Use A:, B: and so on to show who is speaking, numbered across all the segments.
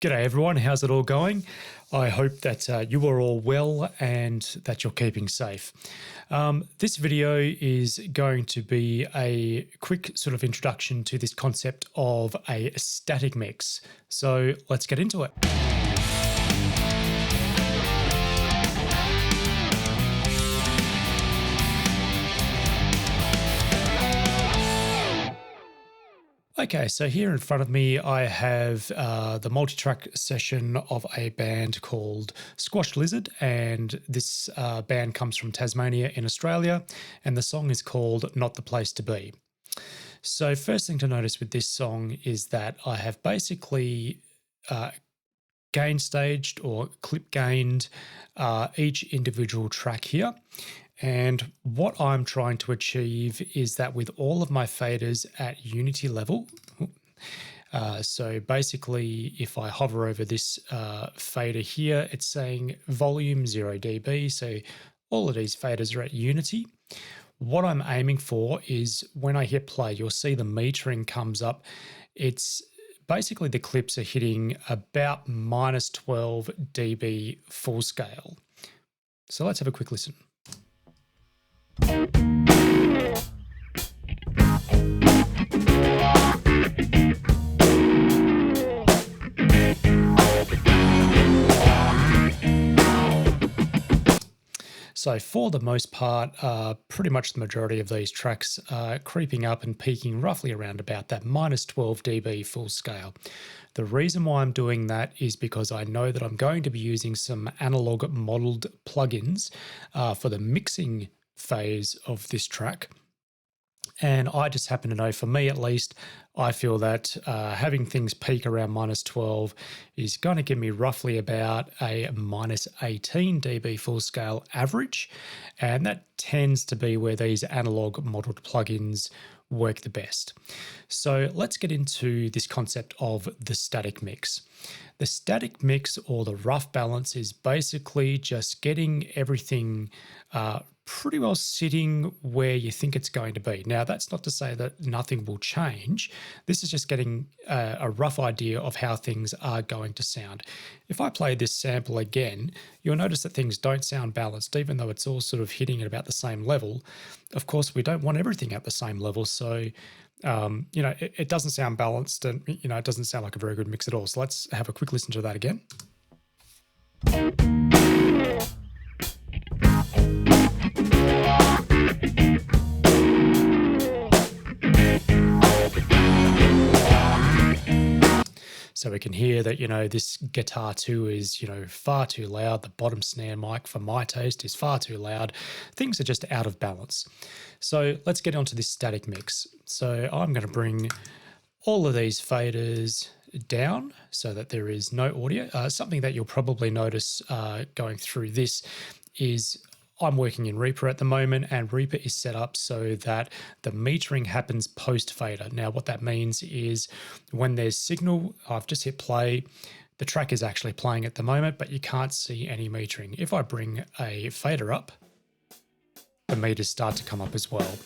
A: G'day everyone, how's it all going? I hope that you are all well and that you're keeping safe. This video is going to be a quick sort of introduction to this concept of a static mix. So let's get into it. Okay, so here in front of me, I have the multi-track session of a band called Squashed Lizard, and this band comes from Tasmania in Australia, and the song is called Not the Place to Be. So first thing to notice with this song is that I have basically gain staged or clip gained each individual track here. And what I'm trying to achieve is that with all of my faders at unity level, so basically if I hover over this fader here, it's saying volume 0 dB. So all of these faders are at unity. What I'm aiming for is when I hit play, you'll see the metering comes up. It's basically the clips are hitting about minus 12 dB full scale. So let's have a quick listen. So for the most part, pretty much the majority of these tracks are creeping up and peaking roughly around about that minus 12 dB full scale. The reason why I'm doing that is because I know that I'm going to be using some analog modeled plugins for the mixing phase of this track. And I just happen to know, for me at least, I feel that having things peak around minus 12 is going to give me roughly about a minus 18 dB full scale average. And that tends to be where these analog modeled plugins work the best. So let's get into this concept of the static mix. The static mix, or the rough balance, is basically just getting everything pretty well sitting where you think it's going to be. Now, that's not to say that nothing will change. This is just getting a rough idea of how things are going to sound. If I play this sample again, you'll notice that things don't sound balanced, even though it's all sort of hitting at about the same level. Of course, we don't want everything at the same level. So, it doesn't sound balanced, and, it doesn't sound like a very good mix at all. So let's have a quick listen to that again. So we can hear that, this guitar too is, far too loud. The bottom snare mic, for my taste, is far too loud. Things are just out of balance. So let's get onto this static mix. So I'm going to bring all of these faders down so that there is no audio. Something that you'll probably notice going through this is I'm working in Reaper at the moment, and Reaper is set up so that the metering happens post fader. Now, what that means is when there's signal, I've just hit play, the track is actually playing at the moment, but you can't see any metering. If I bring a fader up, the meters start to come up as well.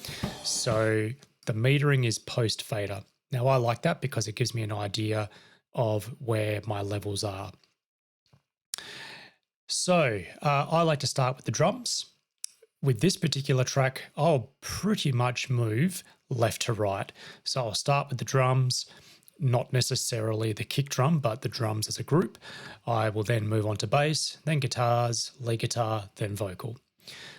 A: So the metering is post fader. Now, I like that because it gives me an idea of where my levels are. So I like to start with the drums. With this particular track, I'll pretty much move left to right. So I'll start with the drums, not necessarily the kick drum, but the drums as a group. I will then move on to bass, then guitars, lead guitar, then vocal.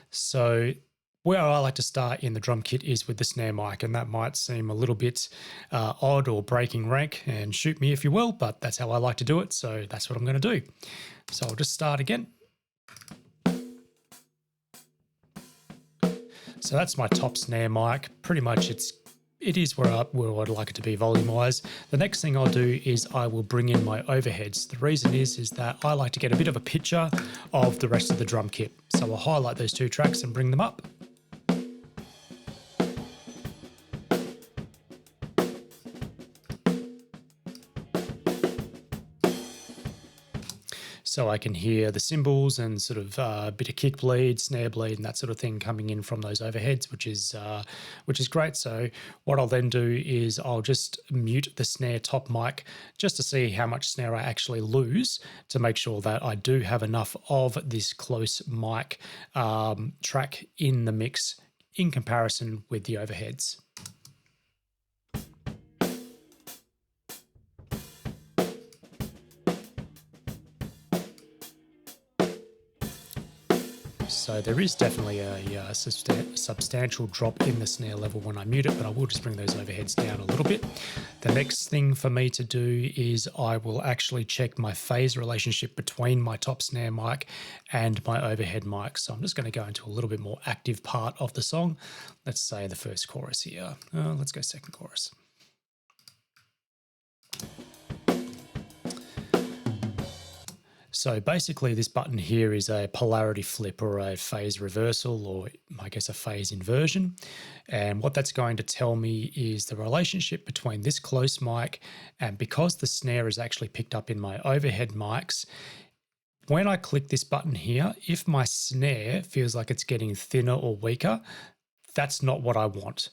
A: So where I like to start in the drum kit is with the snare mic, and that might seem a little bit odd or breaking rank, and shoot me if you will, but that's how I like to do it, so that's what I'm going to do. So I'll just start again. So that's my top snare mic. Pretty much it is where I'd like it to be volume-wise. The next thing I'll do is I will bring in my overheads. The reason is that I like to get a bit of a picture of the rest of the drum kit. So I'll highlight those two tracks and bring them up. So I can hear the cymbals and sort of a bit of kick bleed, snare bleed, and that sort of thing coming in from those overheads, which is great. So what I'll then do is I'll just mute the snare top mic just to see how much snare I actually lose, to make sure that I do have enough of this close mic track in the mix in comparison with the overheads. So there is definitely a substantial drop in the snare level when I mute it, but I will just bring those overheads down a little bit. The next thing for me to do is I will actually check my phase relationship between my top snare mic and my overhead mic. So I'm just going to go into a little bit more active part of the song. Let's say the first chorus here. Let's go second chorus. So basically this button here is a polarity flip or a phase reversal, or I guess a phase inversion. And what that's going to tell me is the relationship between this close mic, and because the snare is actually picked up in my overhead mics, when I click this button here, if my snare feels like it's getting thinner or weaker, that's not what I want.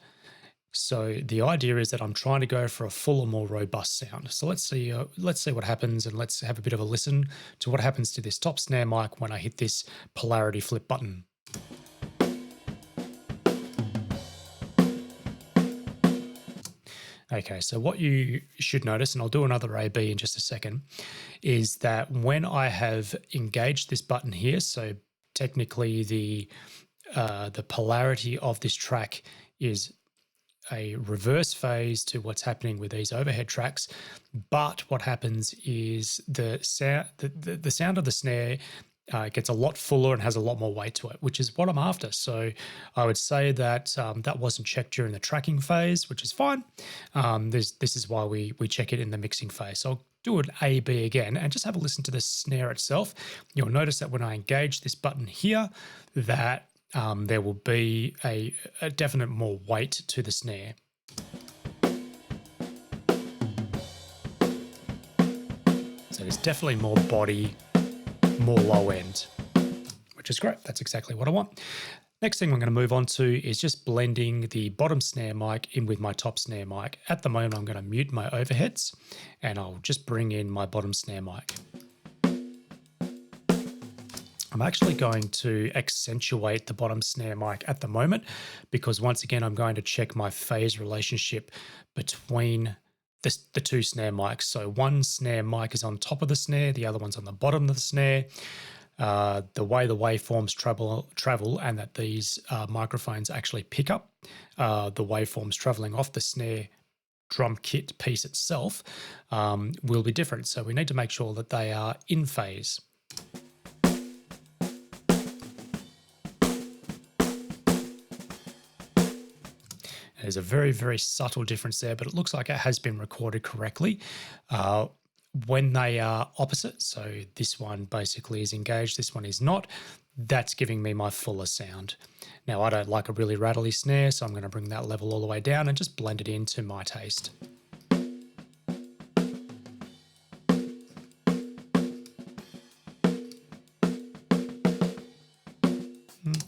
A: So the idea is that I'm trying to go for a fuller, more robust sound. So let's see what happens, and let's have a bit of a listen to what happens to this top snare mic when I hit this polarity flip button. Okay, so what you should notice, and I'll do another A/B in just a second, is that when I have engaged this button here, so technically the polarity of this track is a reverse phase to what's happening with these overhead tracks, but what happens is the sound of the snare gets a lot fuller and has a lot more weight to it, which is what I'm after. So I would say that that wasn't checked during the tracking phase, which is fine. This is why we check it in the mixing phase. So I'll do an A/B again and just have a listen to the snare itself. You'll notice that when I engage this button here, that there will be a definite more weight to the snare. So there's definitely more body, more low end, which is great. That's exactly what I want. Next thing I'm going to move on to is just blending the bottom snare mic in with my top snare mic. At the moment, I'm going to mute my overheads and I'll just bring in my bottom snare mic. I'm actually going to accentuate the bottom snare mic at the moment because once again, I'm going to check my phase relationship between the two snare mics. So one snare mic is on top of the snare, the other one's on the bottom of the snare. The way the waveforms travel and that these microphones actually pick up the waveforms traveling off the snare drum kit piece itself will be different. So we need to make sure that they are in phase. There's a very, very subtle difference there, but it looks like it has been recorded correctly. When they are opposite, so this one basically is engaged, this one is not, that's giving me my fuller sound. Now, I don't like a really rattly snare, so I'm going to bring that level all the way down and just blend it into my taste.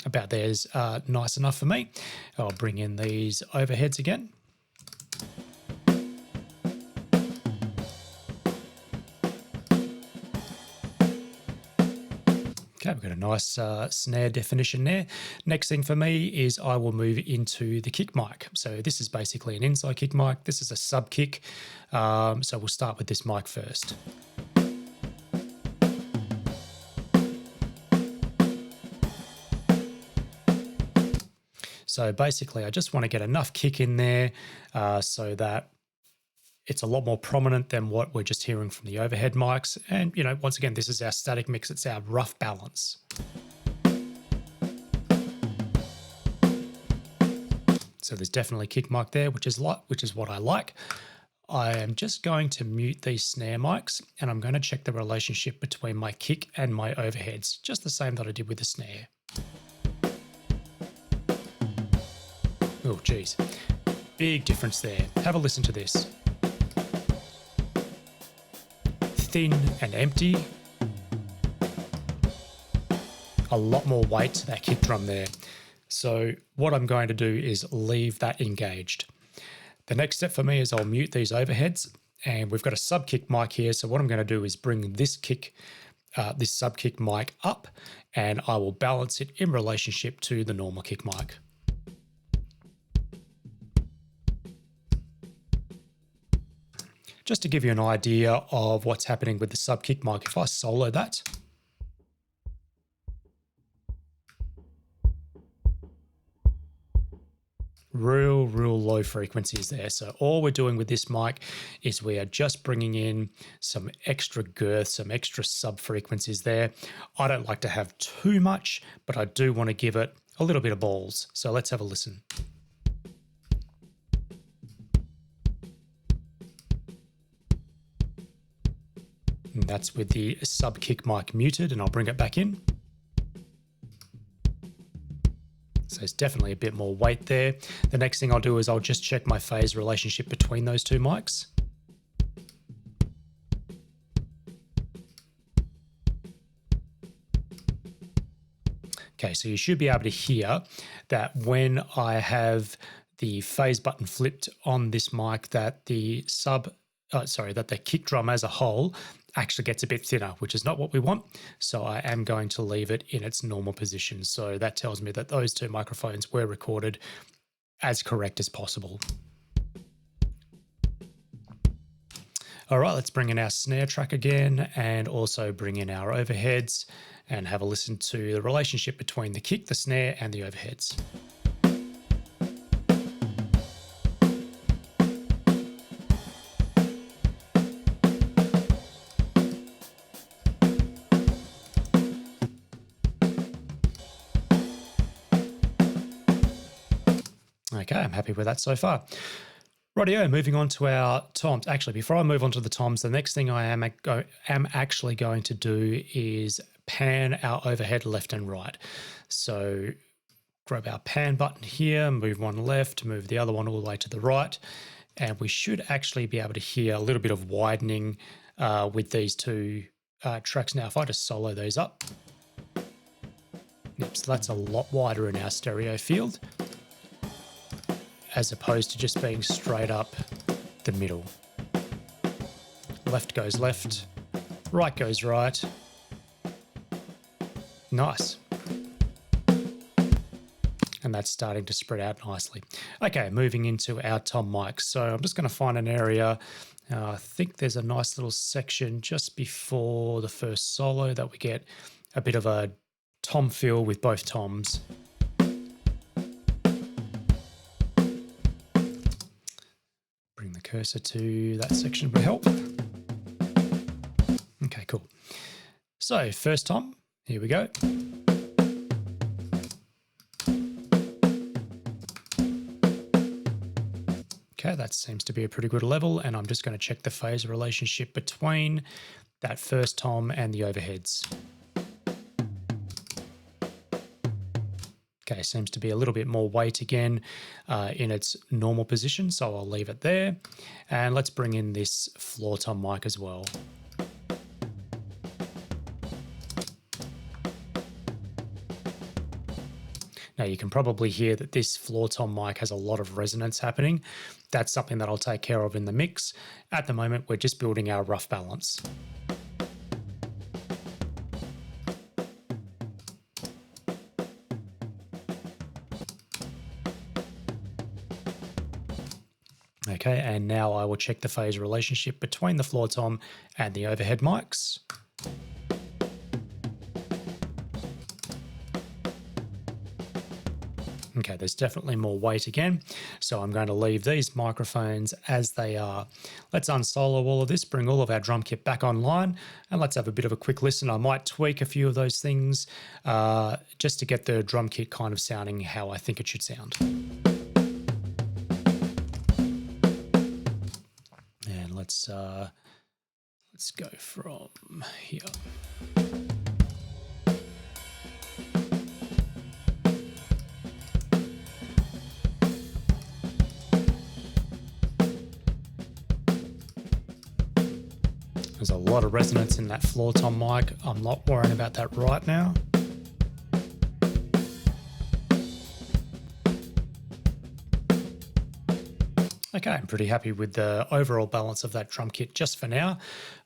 A: About there's nice enough for me. I'll bring in these overheads again. Okay, we've got a nice snare definition there. Next thing for me is I will move into the kick mic. So this is basically an inside kick mic. This is a sub kick. So we'll start with this mic first. So basically, I just want to get enough kick in there so that it's a lot more prominent than what we're just hearing from the overhead mics. And, you know, once again, this is our static mix. It's our rough balance. So there's definitely kick mic there, which is what I like. I am just going to mute these snare mics and I'm going to check the relationship between my kick and my overheads, just the same that I did with the snare. Oh, geez. Big difference there. Have a listen to this. Thin and empty a lot more weight to that kick drum there. So what I'm going to do is leave that engaged. The next step for me is I'll mute these overheads, and we've got a sub kick mic here. So what I'm going to do is bring this sub kick mic up, and I will balance it in relationship to the normal kick mic. Just to give you an idea of what's happening with the sub kick mic, if I solo that, real low frequencies there. So all we're doing with this mic is we are just bringing in some extra girth, some extra sub frequencies there. I don't like to have too much, but I do want to give it a little bit of balls. So let's have a listen. And that's with the sub kick mic muted, and I'll bring it back in. So it's definitely a bit more weight there. The next thing I'll do is I'll just check my phase relationship between those two mics. Okay, so you should be able to hear that when I have the phase button flipped on this mic, that the that the kick drum as a whole actually gets a bit thinner, which is not what we want. So I am going to leave it in its normal position. So that tells me that those two microphones were recorded as correct as possible. All right, let's bring in our snare track again, and also bring in our overheads and have a listen to the relationship between the kick, the snare, and the overheads. Okay, I'm happy with that so far. Rightio, moving on to our toms. Actually, before I move on to the toms, the next thing I am actually going to do is pan our overhead left and right. So grab our pan button here, move one left, move the other one all the way to the right, and we should actually be able to hear a little bit of widening with these two tracks. Now, if I just solo those up, yep, so that's a lot wider in our stereo field, as opposed to just being straight up the middle. Left goes left, right goes right. Nice. And that's starting to spread out nicely. Okay, moving into our tom mics. So I'm just going to find an area. I think there's a nice little section just before the first solo that we get a bit of a tom feel with both toms. Bring the cursor to that section would help. Okay, cool. So first tom, here we go. Okay, that seems to be a pretty good level, and I'm just going to check the phase relationship between that first tom and the overheads. Okay, seems to be a little bit more weight again in its normal position, so I'll leave it there. And let's bring in this floor tom mic as well. Now you can probably hear that this floor tom mic has a lot of resonance happening. That's something that I'll take care of in the mix. At the moment, we're just building our rough balance. Okay, and now I will check the phase relationship between the floor tom and the overhead mics. Okay, there's definitely more weight again, so I'm going to leave these microphones as they are. Let's unsolo all of this, bring all of our drum kit back online, and let's have a bit of a quick listen. I might tweak a few of those things just to get the drum kit kind of sounding how I think it should sound. And let's go from here. There's a lot of resonance in that floor tom mic. I'm not worrying about that right now. Okay, I'm pretty happy with the overall balance of that drum kit just for now.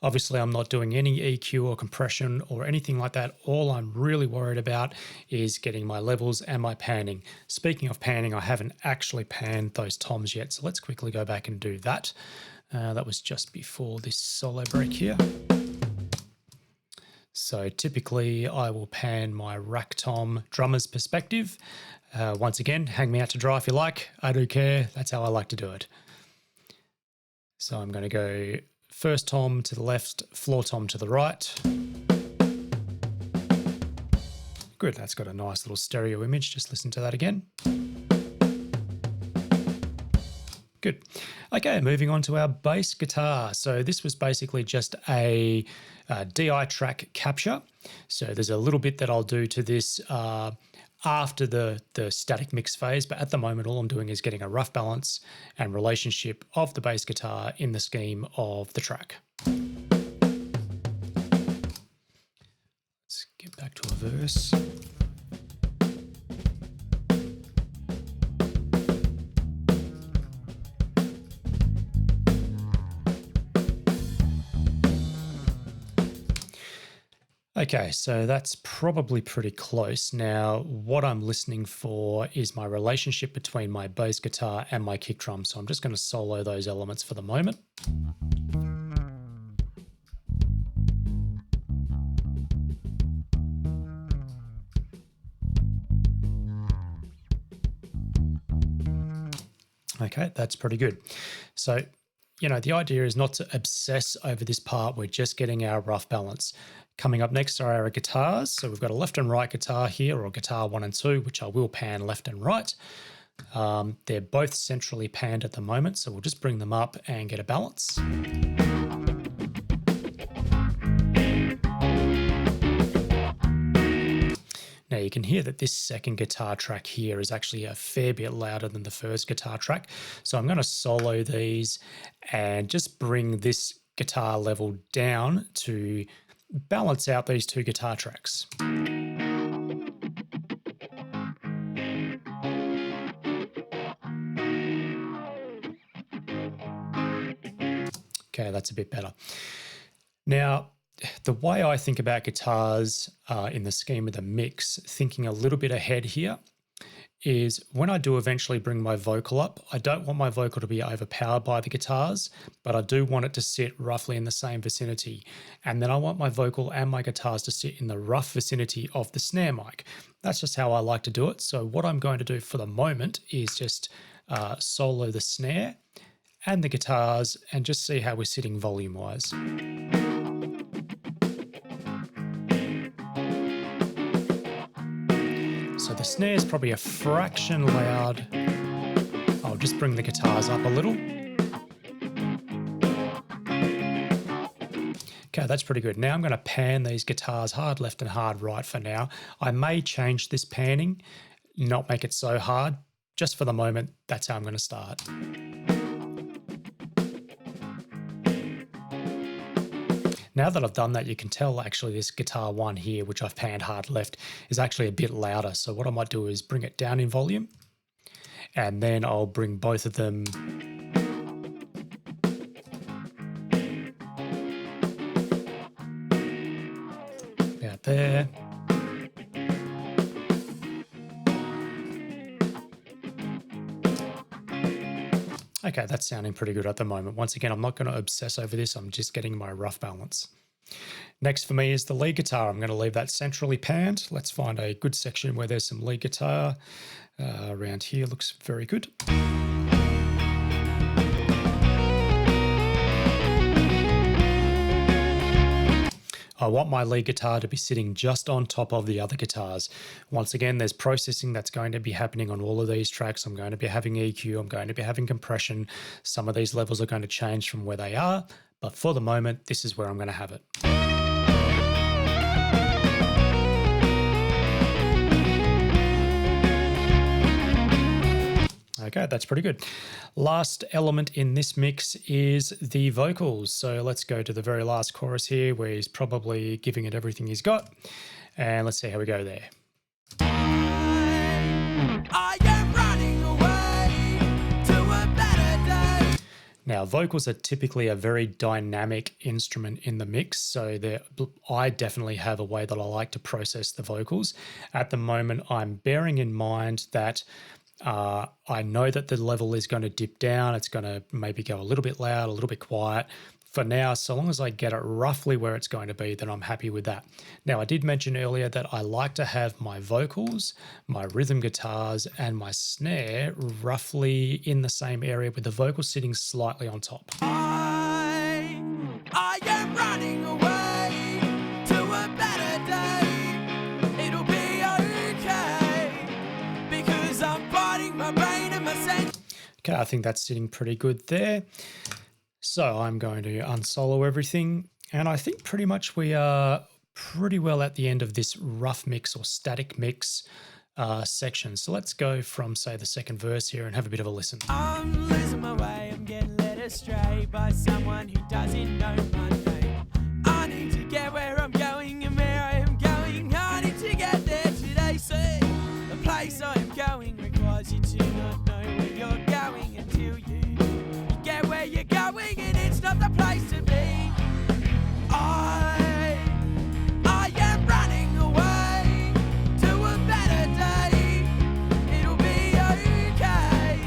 A: Obviously, I'm not doing any EQ or compression or anything like that. All I'm really worried about is getting my levels and my panning. Speaking of panning, I haven't actually panned those toms yet, so let's quickly go back and do that. That was just before this solo break here. So typically I will pan my rack tom drummer's perspective. Once again, hang me out to dry if you like. I don't care. That's how I like to do it. So I'm going to go first tom to the left, floor tom to the right. Good, that's got a nice little stereo image. Just listen to that again. Good. Okay, moving on to our bass guitar. So this was basically just a DI track capture. So there's a little bit that I'll do to this after the static mix phase, but at the moment all I'm doing is getting a rough balance and relationship of the bass guitar in the scheme of the track. Let's get back to a verse. Okay, so that's probably pretty close. Now, what I'm listening for is my relationship between my bass guitar and my kick drum. So I'm just going to solo those elements for the moment. Okay, that's pretty good. So, you know, the idea is not to obsess over this part. We're just getting our rough balance. Coming up next are our guitars. So we've got a left and right guitar here, or guitar 1 and 2, which I will pan left and right. They're both centrally panned at the moment, so we'll just bring them up and get a balance. Now you can hear that this second guitar track here is actually a fair bit louder than the first guitar track. So I'm going to solo these and just bring this guitar level down to balance out these two guitar tracks. Okay, that's a bit better. Now, the way I think about guitars in the scheme of the mix, thinking a little bit ahead here, is when I do eventually bring my vocal up, I don't want my vocal to be overpowered by the guitars, but I do want it to sit roughly in the same vicinity. And then I want my vocal and my guitars to sit in the rough vicinity of the snare mic. That's just how I like to do it. So what I'm going to do for the moment is just solo the snare and the guitars and just see how we're sitting volume-wise. So the snare is probably a fraction loud. I'll just bring the guitars up a little. Okay, that's pretty good. Now I'm going to pan these guitars hard left and hard right for now. I may change this panning, not make it so hard. Just for the moment, that's how I'm going to start. Now that I've done that, you can tell actually this guitar 1 here, which I've panned hard left, is actually a bit louder. So what I might do is bring it down in volume, and then I'll bring both of them about there. Okay, that's sounding pretty good at the moment. Once again, I'm not going to obsess over this. I'm just getting my rough balance. Next for me is the lead guitar. I'm going to leave that centrally panned. Let's find a good section where there's some lead guitar. Around here looks very good. I want my lead guitar to be sitting just on top of the other guitars. Once again, there's processing that's going to be happening on all of these tracks. I'm going to be having EQ, I'm going to be having compression. Some of these levels are going to change from where they are, but for the moment, this is where I'm going to have it. Okay, that's pretty good. Last element in this mix is the vocals. So let's go to the very last chorus here where he's probably giving it everything he's got. And let's see how we go there.
B: I am running away to a better day.
A: Now, vocals are typically a very dynamic instrument in the mix, so I definitely have a way that I like to process the vocals. At the moment, I'm bearing in mind that I know that the level is going to dip down. It's going to maybe go a little bit loud, a little bit quiet. For now, so long as I get it roughly where it's going to be, then I'm happy with that. Now, I did mention earlier that I like to have my vocals, my rhythm guitars, and my snare roughly in the same area, with the vocals sitting slightly on top.
B: I am running away to a better day. It'll be okay because I'm fighting my brain and my sense.
A: Okay, I think that's sitting pretty good there. So I'm going to unsolo everything, and I think pretty much we are pretty well at the end of this rough mix or static mix section. So let's go from, say, the second verse here and have a bit of a listen.
B: I'm losing my way, I'm getting led astray by someone who doesn't know my name. I need to get where I'm going and where I am going. I need to get there today. So the place I am going requires you to not know where you're going until you get where you're going, and it's not the place to be. I am running away to a better day. It'll be okay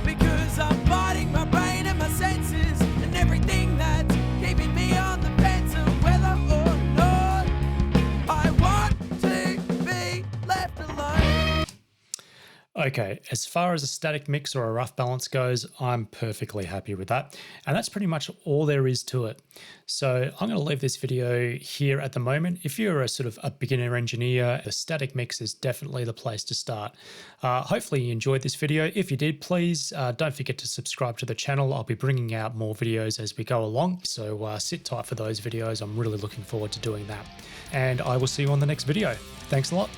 B: because I'm fighting my brain and my senses and everything that's keeping me on the fence of whether or not I want to be left alone.
A: Okay, as far as a static mix or a rough balance goes, I'm perfectly happy with that. And that's pretty much all there is to it. So I'm going to leave this video here at the moment. If you're a sort of a beginner engineer, the static mix is definitely the place to start. Hopefully you enjoyed this video. If you did, please don't forget to subscribe to the channel. I'll be bringing out more videos as we go along. So sit tight for those videos. I'm really looking forward to doing that. And I will see you on the next video. Thanks a lot.